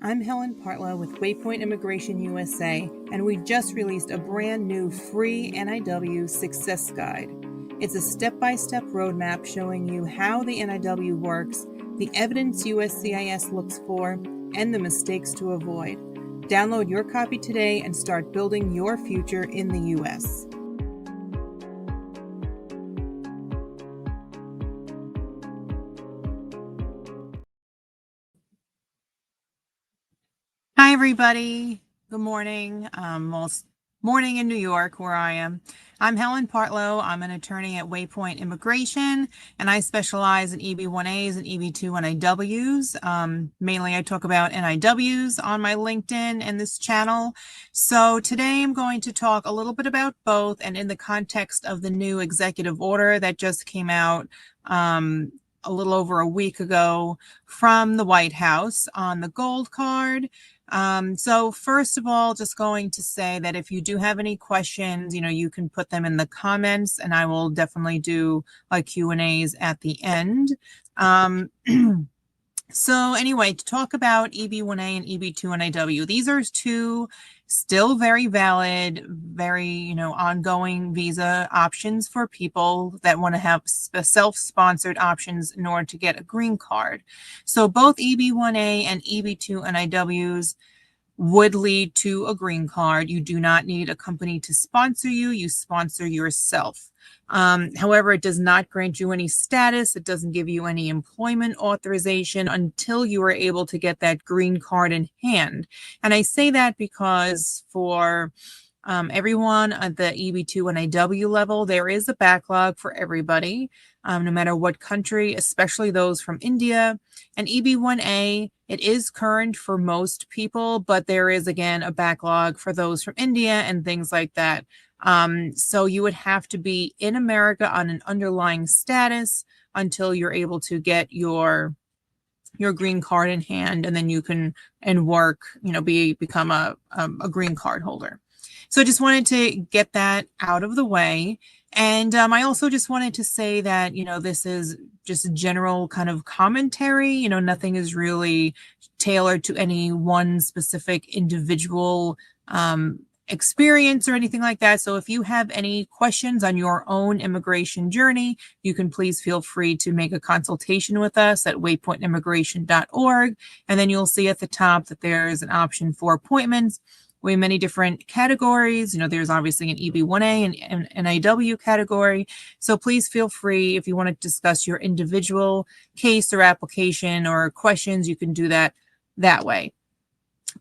I'm Helen Partlow with Waypoint Immigration USA, and we just released a brand new free NIW success guide. It's a step-by-step roadmap showing you how the NIW works, the evidence USCIS looks for, and the mistakes to avoid. Download your copy today and start building your future in the U.S. Hi, everybody. Good morning. Morning in New York, where I am. I'm Helen Partlow. I'm an attorney at Waypoint Immigration, and I specialize in EB-1As and EB2 NIWs. Mainly, I talk about NIWs on my LinkedIn and this channel. So today I'm going to talk a little bit about both, and in the context of the new executive order that just came out a little over a week ago from the White House on the gold card. So first of all, just going to say that if you do have any questions, you can put them in the comments, and I will definitely do Q&As at the end. So anyway, to talk about EB1A and EB2 NIW, these are two still very valid, very, ongoing visa options for people that want to have self-sponsored options in order to get a green card. So both EB1A and EB2 NIWs would lead to a green card. You do not need a company to sponsor you. You sponsor yourself. However, it does not grant you any status. It doesn't give you any employment authorization until you are able to get that green card in hand. And I say that because for everyone at the EB2 NIW level, there is a backlog for everybody, no matter what country, especially those from India. And EB1A, it is current for most people, but there is, again, a backlog for those from India and things like that. So you would have to be in America on an underlying status until you're able to get your green card in hand, and then you can work, become a green card holder. So I just wanted to get that out of the way. And I also just wanted to say that, this is just a general kind of commentary. Nothing is really tailored to any one specific individual experience or anything like that. So if you have any questions on your own immigration journey, you can please feel free to make a consultation with us at waypointimmigration.org. And then you'll see at the top that there's an option for appointments. We have many different categories. There's obviously an EB1A and NIW category. So please feel free, if you want to discuss your individual case or application or questions, you can do that way.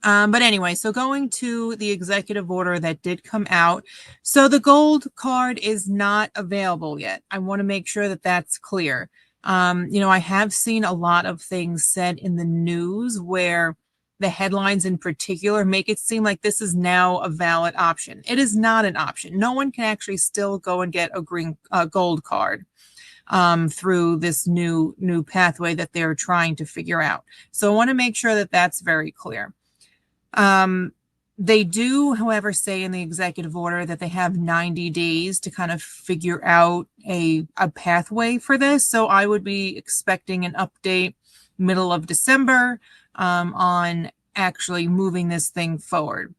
But anyway, so going to the executive order that did come out. So the gold card is not available yet. I want to make sure that that's clear. I have seen a lot of things said in the news where the headlines in particular make it seem like this is now a valid option. It is not an option. No one can actually still go and get a gold card through this new pathway that they're trying to figure out. So I want to make sure that that's very clear. They do, however, say in the executive order that they have 90 days to kind of figure out a pathway for this. So I would be expecting an update middle of December on actually moving this thing forward.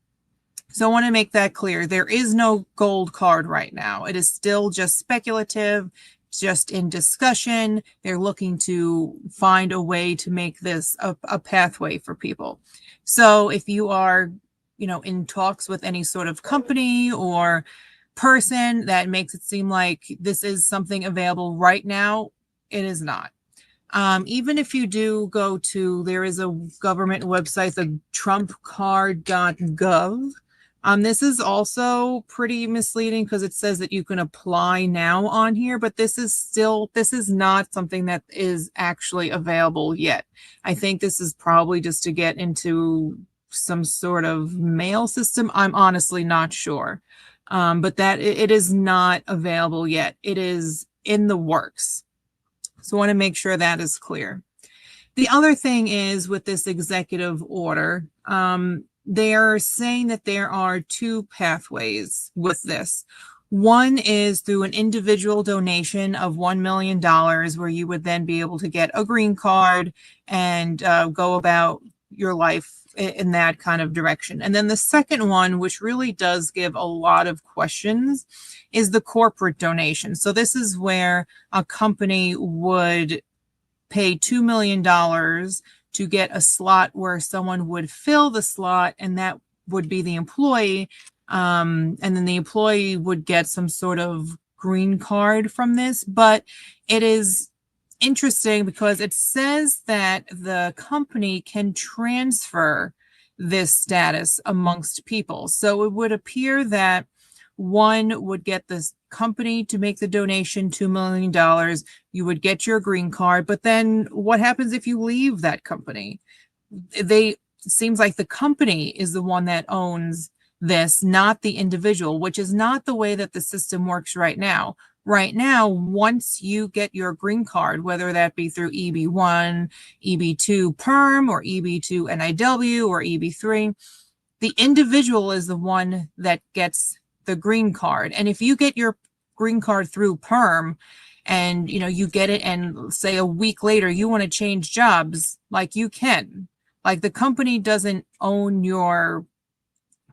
So I want to make that clear. There is no gold card right now. It is still just speculative, just in discussion. They're looking to find a way to make this a pathway for people. So if you are, in talks with any sort of company or person that makes it seem like this is something available right now, it is not. Even if you do go to, there is a government website, the trumpcard.gov. This is also pretty misleading because it says that you can apply now on here, but this is not something that is actually available yet. I think this is probably just to get into some sort of mail system. I'm honestly not sure. But that it is not available yet. It is in the works. So I want to make sure that is clear. The other thing is with this executive order, they're saying that there are two pathways with this. One is through an individual donation of $1 million, where you would then be able to get a green card and go about your life in that kind of direction. And then the second one, which really does give a lot of questions, is the corporate donation. So this is where a company would pay $2 million to get a slot where someone would fill the slot, and that would be the employee. And then the employee would get some sort of green card from this. But it is interesting because it says that the company can transfer this status amongst people. So it would appear that one would get this company to make the donation, $2 million. You would get your green card, but then what happens if you leave that company? It seems like the company is the one that owns this, not the individual, which is not the way that the system works right now. Right now, once you get your green card, whether that be through EB1, EB2 PERM, or EB2 NIW, or EB3, the individual is the one that gets the green card. And if you get your green card through PERM and you get it, and say a week later you want to change jobs, like you can. Like the company doesn't own your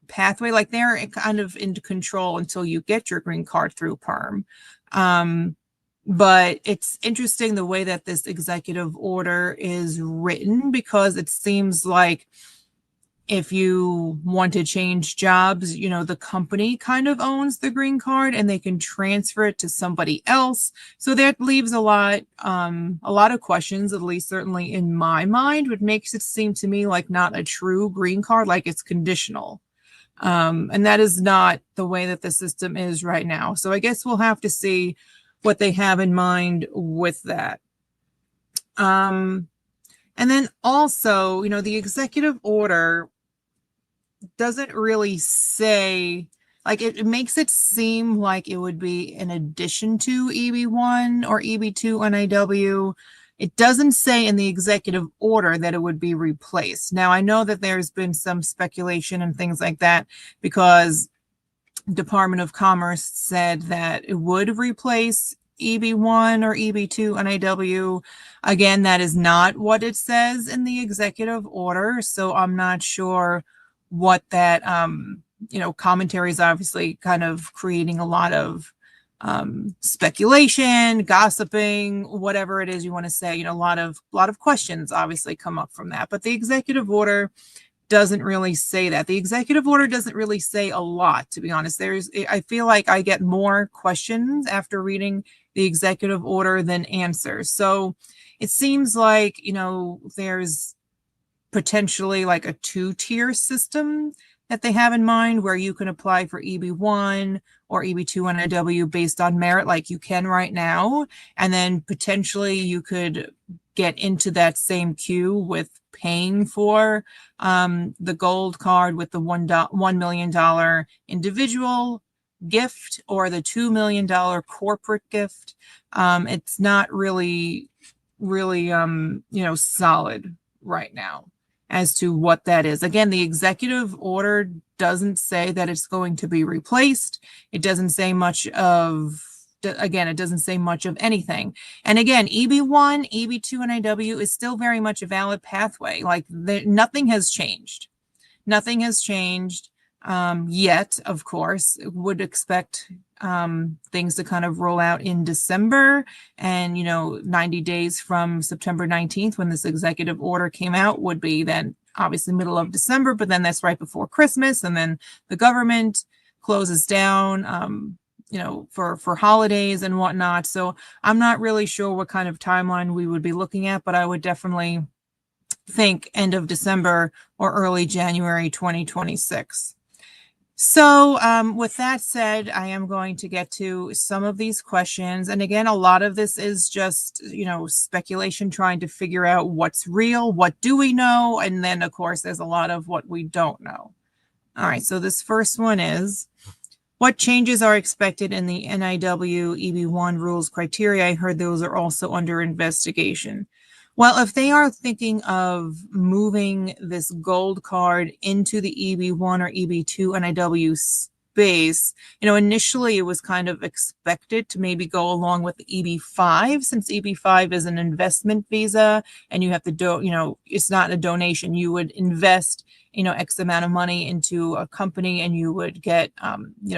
pathway, like they're kind of in control until you get your green card through PERM. But it's interesting the way that this executive order is written, because it seems like if you want to change jobs, the company kind of owns the green card and they can transfer it to somebody else. So that leaves a lot of questions, at least certainly in my mind, which makes it seem to me like not a true green card, like it's conditional. And that is not the way that the system is right now. So I guess we'll have to see what they have in mind with that. And then also, the executive order doesn't really say, like it makes it seem like it would be in addition to EB1 or EB2 NIW. It doesn't say in the executive order that it would be replaced. Now, I know that there's been some speculation and things like that because Department of Commerce said that it would replace EB1 or EB2 NIW. Again, that is not what it says in the executive order, so I'm not sure what that, commentary is obviously kind of creating a lot of speculation, gossiping, whatever it is you want to say. A lot of questions obviously come up from that. But the executive order doesn't really say that. The executive order doesn't really say a lot, to be honest. I feel like I get more questions after reading the executive order than answers. So it seems like, there's potentially like a two-tier system that they have in mind, where you can apply for EB1 or EB2 NIW based on merit, like you can right now. And then potentially you could get into that same queue with paying for the gold card with the $1 million individual gift or the $2 million corporate gift. It's not really solid right now as to what that is. Again, the executive order doesn't say that it's going to be replaced. It doesn't say much of, it doesn't say much of anything. And again, EB1, EB2 NIW is still very much a valid pathway. Like nothing has changed. Nothing has changed yet, of course. Would expect things to kind of roll out in December, and 90 days from September 19th, when this executive order came out, would be then obviously middle of December, but then that's right before Christmas, and then the government closes down for holidays and whatnot. So I'm not really sure what kind of timeline we would be looking at, but I would definitely think end of December or early January 2026. So with that said, I am going to get to some of these questions. And again, a lot of this is just, speculation, trying to figure out what's real, what do we know? And then, of course, there's a lot of what we don't know. All right, so this first one is, what changes are expected in the NIW EB1 rules criteria? I heard those are also under investigation. Well, if they are thinking of moving this gold card into the EB1 or EB2 NIW base. Initially it was kind of expected to maybe go along with the EB-5, since EB-5 is an investment visa and you have to it's not a donation. You would invest X amount of money into a company and you would get,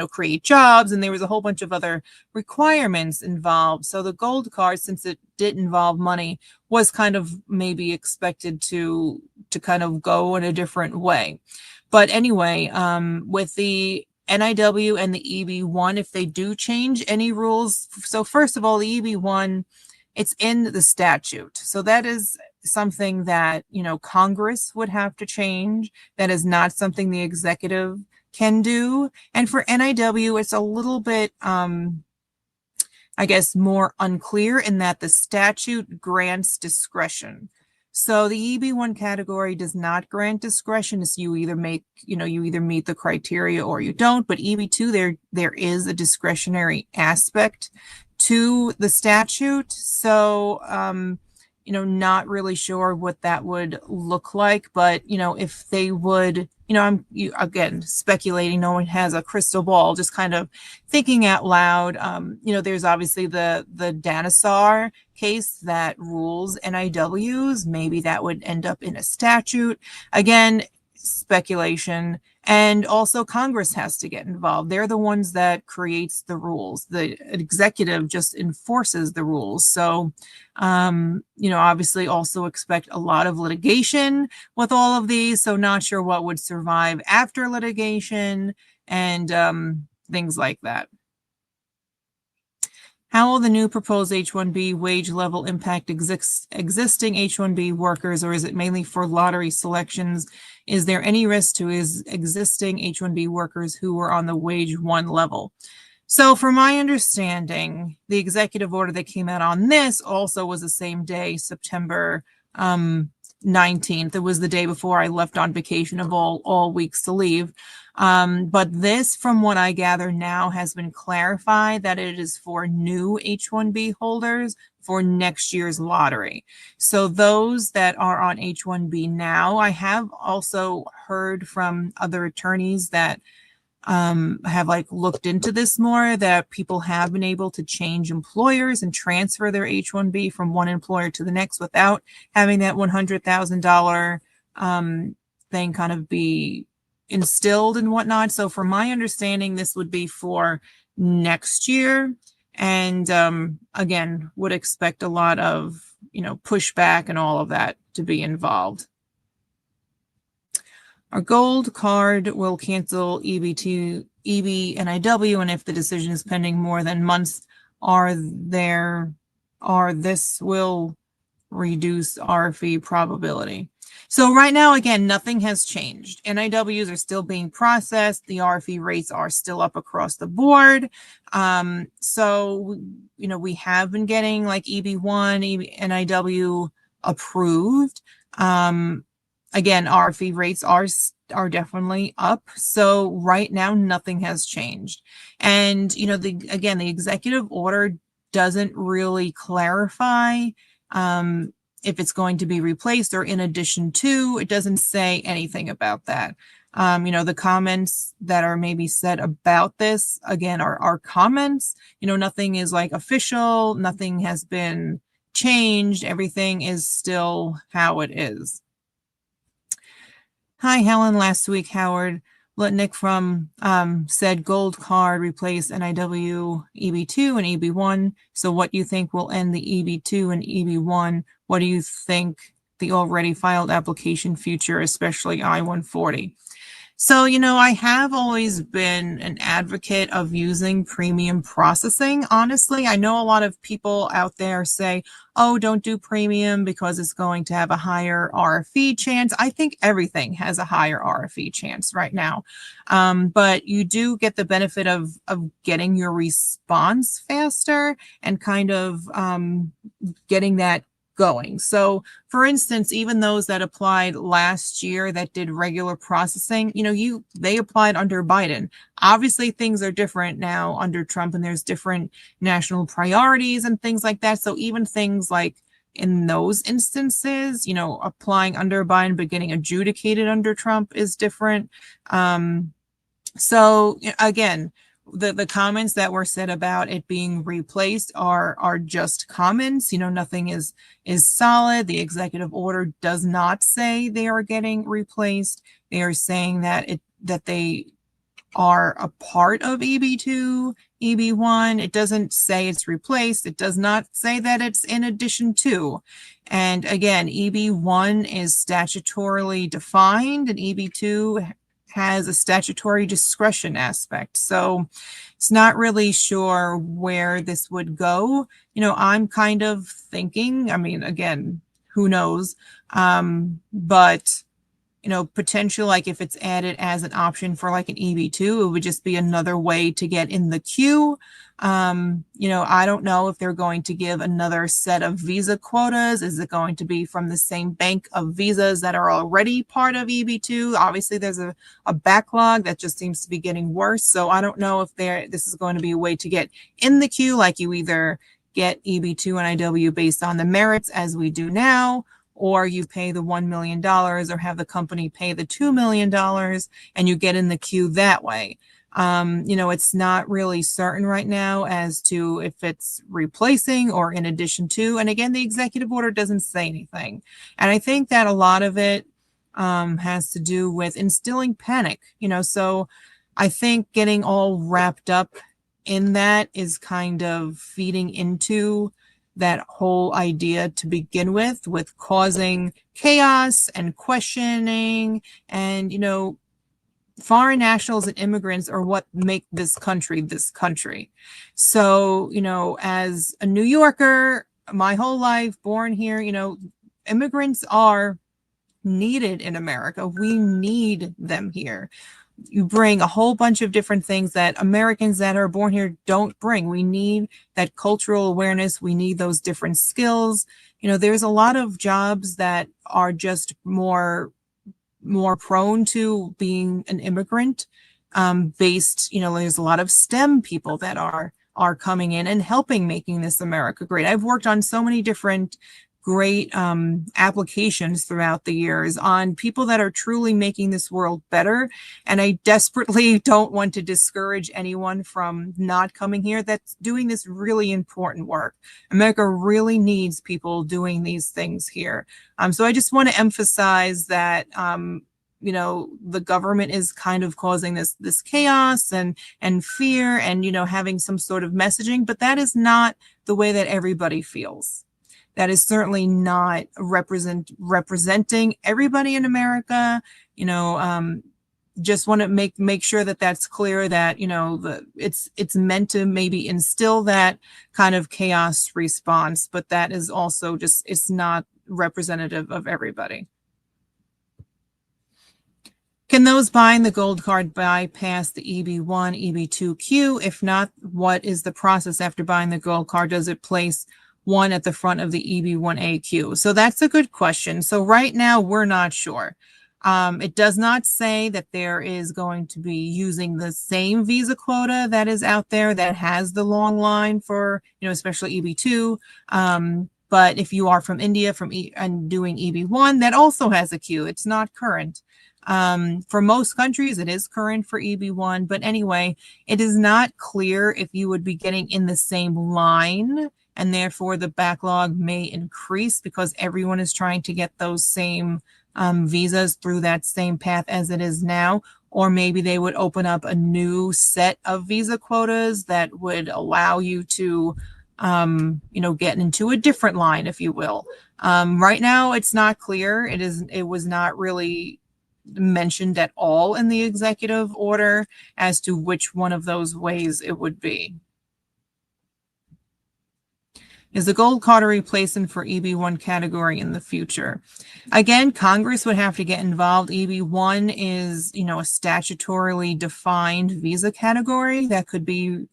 create jobs. And there was a whole bunch of other requirements involved. So the gold card, since it did involve money, was kind of maybe expected to kind of go in a different way. But anyway, with the NIW and the EB1, if they do change any rules, so first of all, the EB1, it's in the statute. So that is something that, Congress would have to change. That is not something the executive can do. And for NIW, it's a little bit, I guess, more unclear in that the statute grants discretion. So the EB1 category does not grant discretion. So you either meet the criteria or you don't. But EB2, there is a discretionary aspect to the statute. So, not really sure what that would look like, but, if they would, I'm again speculating, no one has a crystal ball, just kind of thinking out loud. There's obviously the Danassar case that rules NIWs. Maybe that would end up in a statute. Again, speculation. And also Congress has to get involved. They're the ones that creates the rules. The executive just enforces the rules. So, obviously also expect a lot of litigation with all of these. So not sure what would survive after litigation and things like that. How will the new proposed H-1B wage level impact existing H-1B workers, or is it mainly for lottery selections? Is there any risk to existing H-1B workers who were on the wage 1 level? So from my understanding, the executive order that came out on this also was the same day, September 19th. It was the day before I left on vacation of all weeks to leave. But this, from what I gather now, has been clarified that it is for new H-1B holders for next year's lottery. So those that are on H-1B now, I have also heard from other attorneys that have looked into this more, that people have been able to change employers and transfer their H-1B from one employer to the next without having that $100,000 thing kind of be instilled and whatnot. So from my understanding, this would be for next year. And again, would expect a lot of, pushback and all of that to be involved. Our gold card will cancel EB2, EB NIW, and if the decision is pending more than months, this will reduce our fee probability. So right now, again, nothing has changed. NIWs are still being processed. The RFE rates are still up across the board. So, we have been getting EB1, NIW approved. Again, RFE rates are definitely up. So right now, nothing has changed. And, the executive order doesn't really clarify if it's going to be replaced or in addition to. It doesn't say anything about that. The comments that are maybe said about this, again, are comments. Nothing is official. Nothing has been changed. Everything is still how it is. Hi, Helen. Last week, Howard Lutnick from said gold card replace NIW, EB2 and EB1. So what do you think will end the EB2 and EB1? What do you think the already filed application future, especially I-140? So, I have always been an advocate of using premium processing. Honestly, I know a lot of people out there say, oh, don't do premium because it's going to have a higher RFE chance. I think everything has a higher RFE chance right now. But you do get the benefit of getting your response faster and kind of getting that going. So for instance, even those that applied last year that did regular processing, they applied under Biden. Obviously things are different now under Trump and there's different national priorities and things like that. So even things like in those instances, applying under Biden but getting adjudicated under Trump is different. So again, the comments that were said about it being replaced are just comments. Nothing is solid. The executive order does not say they are getting replaced. They are saying that they are a part of EB2, EB1. It doesn't say it's replaced. It does not say that it's in addition to. And again, EB1 is statutorily defined, and EB2 has a statutory discretion aspect. So it's not really sure where this would go. I'm kind of thinking, I mean, again, who knows? But potential, like if it's added as an option for like an EB2, it would just be another way to get in the queue. I don't know if they're going to give another set of visa quotas. Is it going to be from the same bank of visas that are already part of EB2? Obviously, there's a backlog that just seems to be getting worse. So I don't know if this is going to be a way to get in the queue, like you either get EB2 NIW based on the merits as we do now, or you pay the $1 million or have the company pay the $2 million and you get in the queue that way. It's not really certain right now as to if it's replacing or in addition to. And again, the executive order doesn't say anything. And I think that a lot of it has to do with instilling panic, so I think getting all wrapped up in that is kind of feeding into that whole idea to begin with causing chaos and questioning. And, foreign nationals and immigrants are what make this country this country. So, as a New Yorker, my whole life, born here, immigrants are needed in America. We need them here. You bring a whole bunch of different things that Americans that are born here don't bring. We need that cultural awareness. We need those different skills. There's a lot of jobs that are just more prone to being an immigrant based. There's a lot of STEM people that are coming in and helping making this America great. I've worked on so many different great applications throughout the years on people that are truly making this world better. And I desperately don't want to discourage anyone from not coming here that's doing this really important work. America really needs people doing these things here. So I just want to emphasize that the government is kind of causing this chaos and fear and having some sort of messaging, but that is not the way that everybody feels. That is certainly not representing everybody in America. Just want to make sure that that's clear, that it's meant to maybe instill that kind of chaos response, but that is also it's not representative of everybody. Can those buying the gold card bypass the EB1, EB2 queue? If not, what is the process after buying the gold card? Does it place one at the front of the EB1A queue? So that's a good question. So right now, we're not sure. It does not say that there is going to be using the same visa quota that is out there that has the long line for, especially EB2. But if you are from India and doing EB1, that also has a queue. It's not current. For most countries, it is current for EB1. But anyway, it is not clear if you would be getting in the same line, and therefore the backlog may increase because everyone is trying to get those same visas through that same path as it is now. Or maybe they would open up a new set of visa quotas that would allow you to, get into a different line, if you will. Right now, it's not clear. It was not really mentioned at all in the executive order as to which one of those ways it would be. Is the gold card a replacement for EB1 category in the future? Again, Congress would have to get involved. EB1 is, a statutorily defined visa category that could be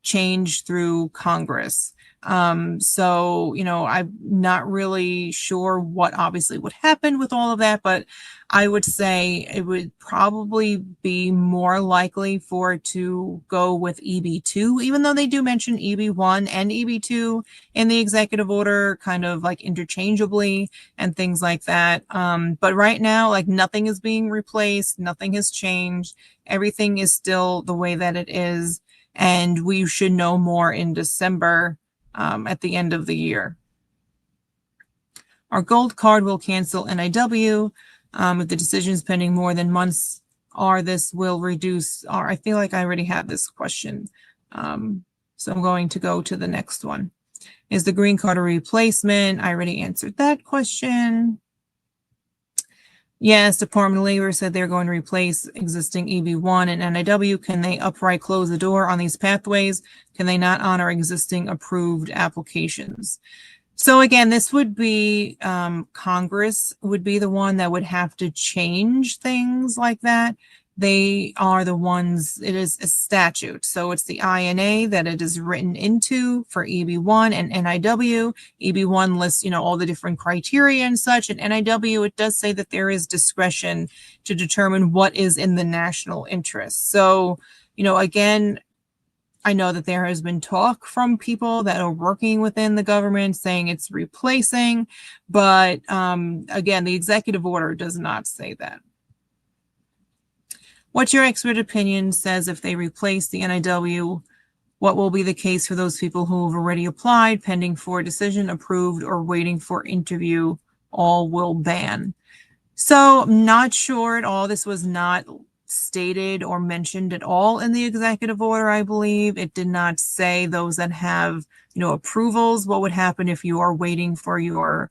changed through Congress. So, I'm not really sure what obviously would happen with all of that, but I would say it would probably be more likely for it to go with EB2, even though they do mention EB1 and EB2 in the executive order, kind of like interchangeably and things like that. But right now, like nothing is being replaced, nothing has changed. Everything is still the way that it is. And we should know more in December at the end of the year. Our gold card will cancel NIW. If the decision is pending more than months, this will reduce our, I feel like I already had this question. So I'm going to go to the next one. Is the green card a replacement? I already answered that question. Yes, Department of Labor said they're going to replace existing EB1 and NIW. Can they upright close the door on these pathways? Can they not honor existing approved applications? So again, this would be Congress would be the one that would have to change things like that. They are the ones, it is a statute. So it's the INA that it is written into for EB1 and NIW. EB1 lists, all the different criteria and such. And NIW, it does say that there is discretion to determine what is in the national interest. So, again, I know that there has been talk from people that are working within the government saying it's replacing, but again, the executive order does not say that. What's your expert opinion says if they replace the NIW, what will be the case for those people who have already applied, pending for decision, approved, or waiting for interview? All will ban. So I'm not sure at all. This was not stated or mentioned at all in the executive order, I believe. It did not say those that have, approvals, what would happen if you are waiting for your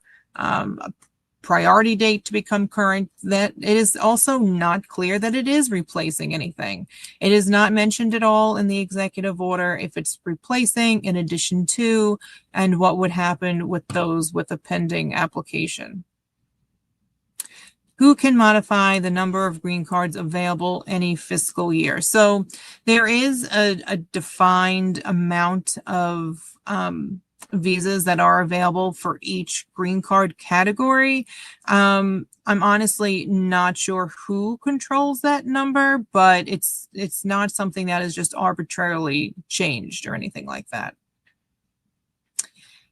priority date to become current. That it is also not clear that it is replacing anything. It is not mentioned at all in the executive order if it's replacing, in addition to, and what would happen with those with a pending application. Who can modify the number of green cards available any fiscal year? So there is a defined amount of visas that are available for each green card category. I'm honestly not sure who controls that number, but it's not something that is just arbitrarily changed or anything like that.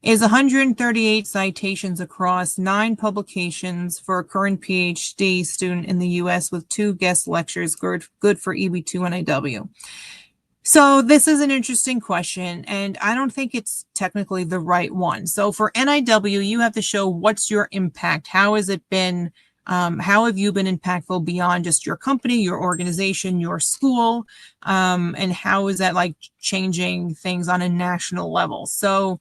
Is 138 citations across 9 publications for a current PhD student in the US with 2 guest lectures good for EB2 NIW? So this is an interesting question, and I don't think it's technically the right one. So for NIW, you have to show what's your impact. How has it been? How have you been impactful beyond just your company, your organization, your school? And how is that like changing things on a national level? So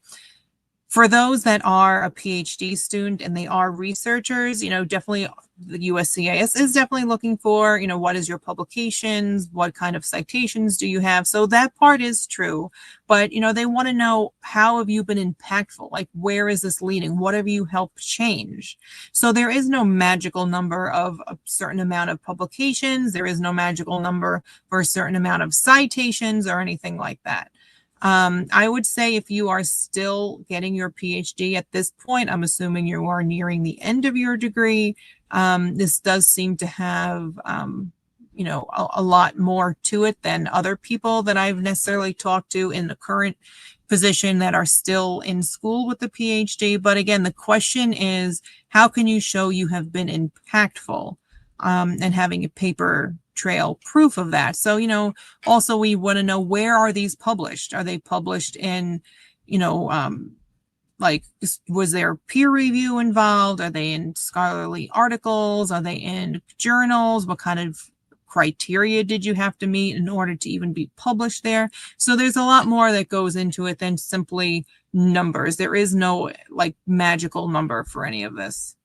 for those that are a PhD student and they are researchers, definitely the USCIS is definitely looking for, what is your publications? What kind of citations do you have? So that part is true, but, they want to know, how have you been impactful? Like, where is this leading? What have you helped change? So there is no magical number of a certain amount of publications. There is no magical number for a certain amount of citations or anything like that. I would say if you are still getting your PhD at this point, I'm assuming you are nearing the end of your degree. This does seem to have, a lot more to it than other people that I've necessarily talked to in the current position that are still in school with the PhD. But again, the question is, how can you show you have been impactful and having a paper trail proof of that? So, also we want to know, where are these published? Are they published in, like, was there peer review involved? Are they in scholarly articles? Are they in journals? What kind of criteria did you have to meet in order to even be published there? So there's a lot more that goes into it than simply numbers. There is no like magical number for any of this.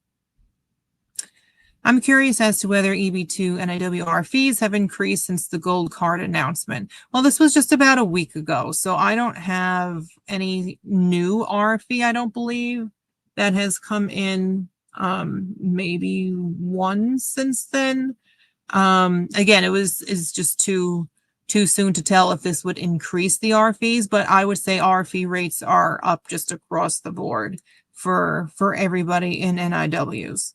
I'm curious as to whether EB2 NIWR fees have increased since the gold card announcement. Well, this was just about a week ago, so I don't have any new R fee, I don't believe, that has come in, maybe one since then. Again, it's just too too soon to tell if this would increase the R fees, but I would say R fee rates are up just across the board for everybody in NIWs.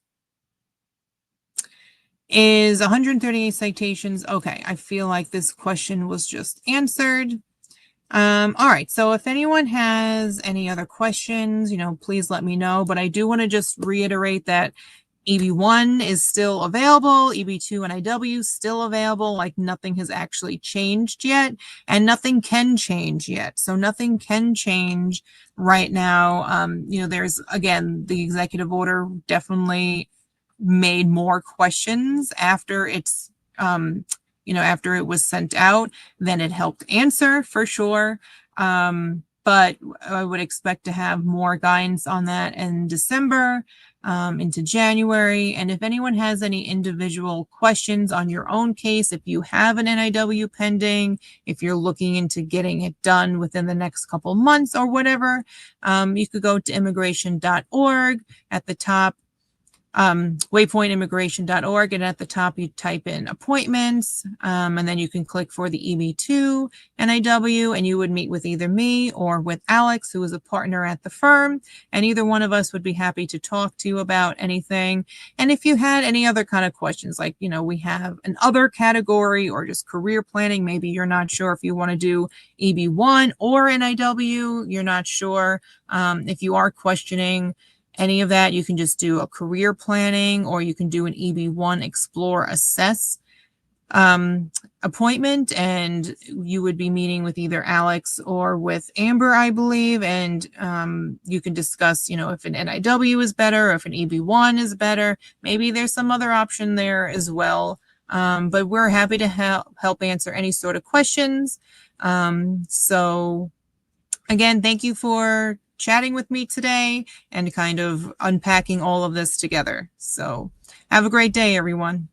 Is 138 citations? Okay, I feel like this question was just answered. All right, so if anyone has any other questions, please let me know. But I do want to just reiterate that EB1 is still available, EB2 NIW is still available, like nothing has actually changed yet, and nothing can change yet. So nothing can change right now. There's, again, the executive order definitely made more questions after it's, after it was sent out than it helped answer, for sure. But I would expect to have more guidance on that in December, into January. And if anyone has any individual questions on your own case, if you have an NIW pending, if you're looking into getting it done within the next couple months or whatever, you could go to immigration.org. At the top, waypointimmigration.org, and at the top you type in appointments, and then you can click for the EB2 NIW, and you would meet with either me or with Alex, who is a partner at the firm, and either one of us would be happy to talk to you about anything. And if you had any other kind of questions, like, we have an other category or just career planning, maybe you're not sure if you want to do EB1 or NIW, you're not sure. If you are questioning any of that, you can just do a career planning, or you can do an EB1 Explore Assess appointment, and you would be meeting with either Alex or with Amber, I believe, and you can discuss, if an NIW is better, or if an EB1 is better. Maybe there's some other option there as well, but we're happy to help answer any sort of questions. So again, thank you for chatting with me today and kind of unpacking all of this together. So have a great day, everyone.